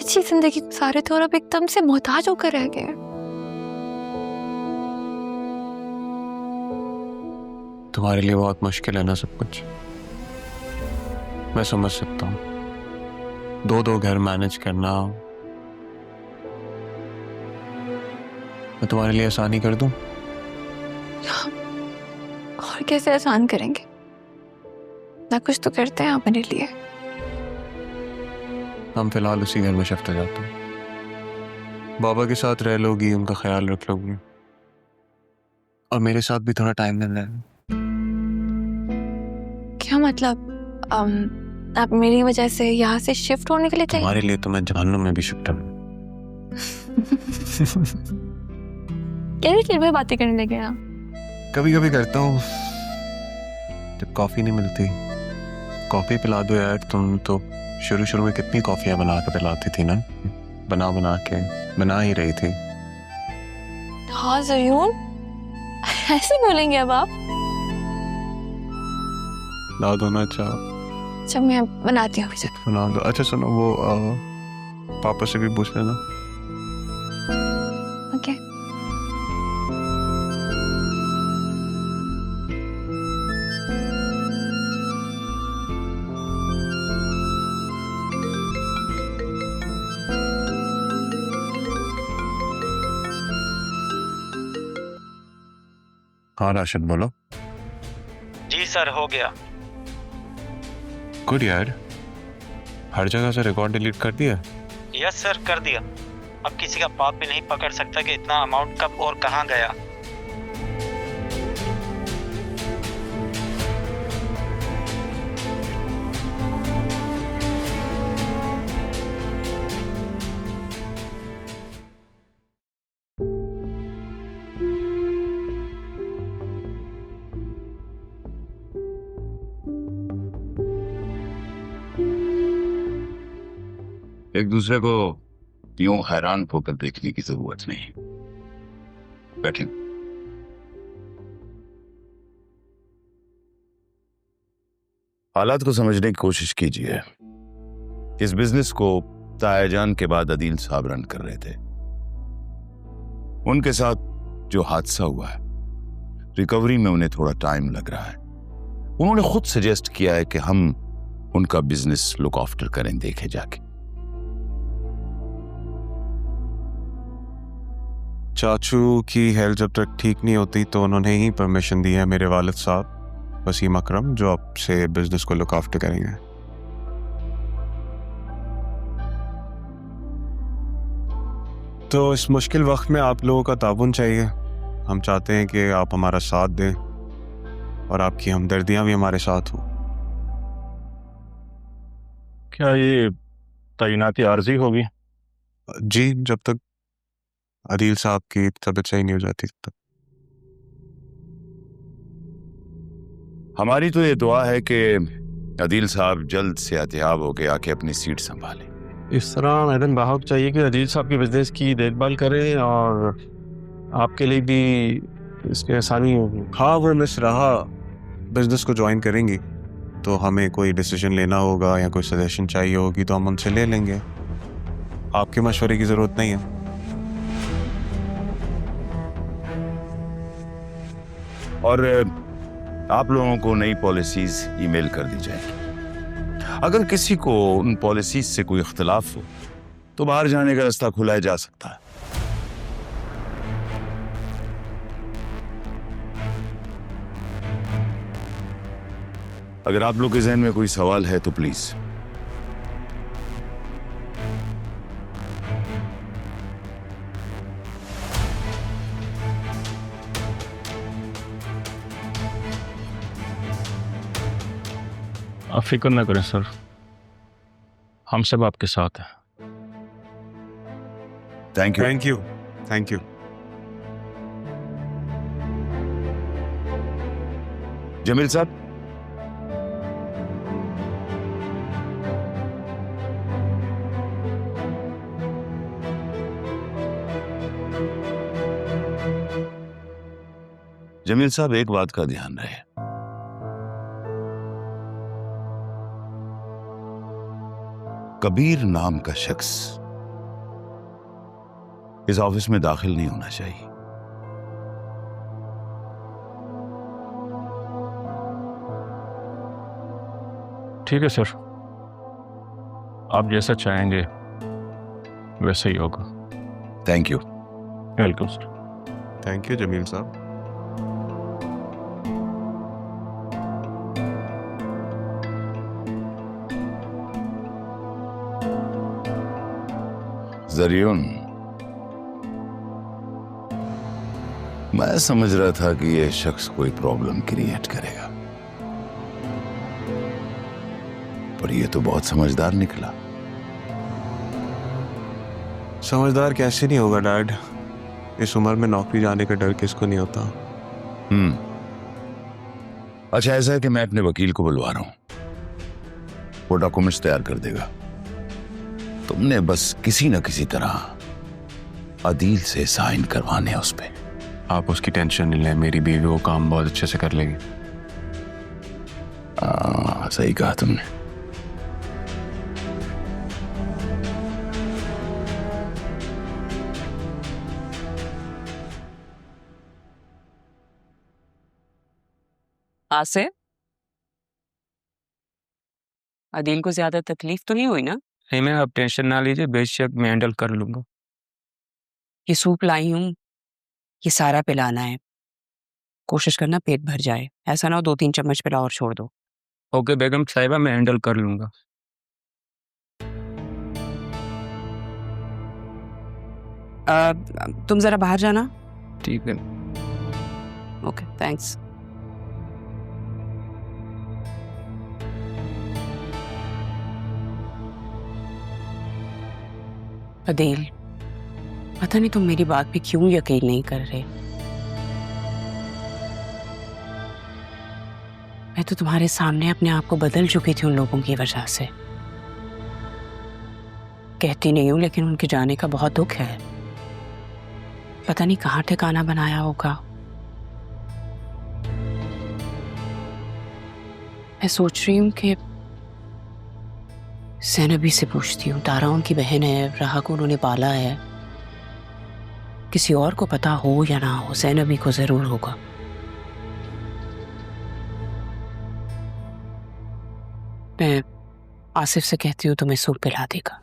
अच्छी जिंदगी गुजारे थे और अब एकदम से मोहताज होकर रह गए। तुम्हारे लिए बहुत मुश्किल है ना सब कुछ, मैं समझ सकता हूँ। दो घर मैनेज करना, मैं तुम्हारे लिए आसानी कर दूं? और कैसे आसान करेंगे, ना कुछ तो करते हैं आप मेरे लिए। हम फिलहाल उसी घर में शिफ्ट हो जाते हैं। बाबा के साथ रह लोगी, उनका ख्याल रख लोगी, और मेरे साथ भी थोड़ा टाइम देना है। क्या मतलब? आप मेरी वजह से यहाँ से शिफ्ट होने के लिए चाहिए? तुम्हारे लिए तो मैं जहन्नुम में भी शिफ्ट हूँ। कैसी चिल में बातें करने लगे आप? कभी कभी करता हूँ, जब कॉफी नहीं मिलती। कॉफी पिला दो यार, तुम तो शुरू में कितनी कॉफियां बना के पिलाती थी ना, बना ही रही थी। हाँ ज़यून, ऐसे बोलेंगे अब आप? ला दो ना चाह। अच्छा मैं बनाती हूँ। बना दो। अच्छा सुनो, वो पापा से भी पूछ लेना। ओके। हाँ राशिद बोलो। जी सर, हो गया। गुड यार, हर जगह से रिकॉर्ड डिलीट कर दिया। यस सर, कर दिया। अब किसी का बाप भी नहीं पकड़ सकता कि इतना अमाउंट कब और कहाँ गया। एक दूसरे को यूं हैरान होकर देखने की जरूरत नहीं। बैठे। हालात को समझने की कोशिश कीजिए। इस बिजनेस को तायाजान के बाद अदील साहब रन कर रहे थे। उनके साथ जो हादसा हुआ है, रिकवरी में उन्हें थोड़ा टाइम लग रहा है। उन्होंने खुद सजेस्ट किया है कि हम उनका बिजनेस लुक आफ्टर करें, देखे जाके। चाचू की हेल्थ जब तक ठीक नहीं होती तो उन्होंने ही परमिशन दी है मेरे वालिद साहब वसीम अकरम, जो अब से बिजनेस को लुक आफ्टर करेंगे। तो इस मुश्किल वक्त में आप लोगों का ताउन चाहिए। हम चाहते हैं कि आप हमारा साथ दें और आपकी हमदर्दियां भी हमारे साथ हो। क्या ये तैनाती आर्जी होगी? जी, जब तक अदील साहब की तबीयत सही नहीं हो जाती तब तक। हमारी तो ये दुआ है कि अदील साहब जल्द से एहतियाब होके आके अपनी सीट संभालें। इस तरह मैडम बाहर चाहिए कि अदील साहब के बिजनेस की देखभाल करें और आपके लिए भी इसमें आसानी होगी। हाँ, वो मिस रहा बिजनेस को ज्वाइन करेंगी तो हमें कोई डिसीजन लेना होगा या कोई सजेशन चाहिए होगी तो हम उनसे ले लेंगे। आपके मशवरे की जरूरत नहीं है। और आप लोगों को नई पॉलिसीज ईमेल कर दी जाएगी। अगर किसी को उन पॉलिसीज से कोई इख्तिलाफ हो तो बाहर जाने का रास्ता खुलाया जा सकता है। अगर आप लोग के जहन में कोई सवाल है तो प्लीज। आप फिक्र ना करें सर, हम सब आपके साथ हैं। Thank you. Thank you, thank you. Jamil sahab, Jamil साहब, एक बात का ध्यान रहे। कबीर नाम का शख्स इस ऑफिस में दाखिल नहीं होना चाहिए। ठीक है सर, आप जैसा चाहेंगे वैसा ही होगा। Thank you. Welcome sir. Thank you Jamil sahab. जरियुन, मैं समझ रहा था कि यह शख्स कोई प्रॉब्लम क्रिएट करेगा, पर यह तो बहुत समझदार निकला। समझदार कैसे नहीं होगा डैड, इस उम्र में नौकरी जाने का डर किसको नहीं होता। अच्छा, ऐसा है कि मैं अपने वकील को बुलवा रहा हूं, वो डॉक्यूमेंट्स तैयार कर देगा। तुमने बस किसी न किसी तरह अदील से साइन करवाने हैं उस पे। आप उसकी टेंशन नहीं लें, मेरी बीवी वो काम बहुत अच्छे से कर लेगी। सही कहा तुमने। आसिफ, अदील को ज्यादा तकलीफ तो नहीं हुई ना? नहीं मैम, आप टेंशन ना लीजिए, बेशक मैं हैंडल कर लूंगा। ये सूप लाई हूँ, ये सारा पिलाना है। कोशिश करना पेट भर जाए, ऐसा ना हो 2-3 चम्मच पिला और छोड़ दो। ओके बेगम साहिबा, मैं हैंडल कर लूंगा। तुम जरा बाहर जाना। ठीक है। Okay, thanks. अदील, पता नहीं तुम मेरी बात पे क्यों यकीन नहीं कर रहे। मैं तो तुम्हारे सामने अपने आप को बदल चुकी थी उन लोगों की वजह से। कहती नहीं हूं, लेकिन उनके जाने का बहुत दुख है। पता नहीं कहाँ ठिकाना बनाया होगा। मैं सोच रही हूँ कि ज़ैनबी से पूछती हूँ। तारा उनकी बहन है, राहा को उन्होंने पाला है। किसी और को पता हो या ना हो, ज़ैनबी को जरूर होगा। मैं आसिफ से कहती हूँ तुम्हें सूप पिला देगा।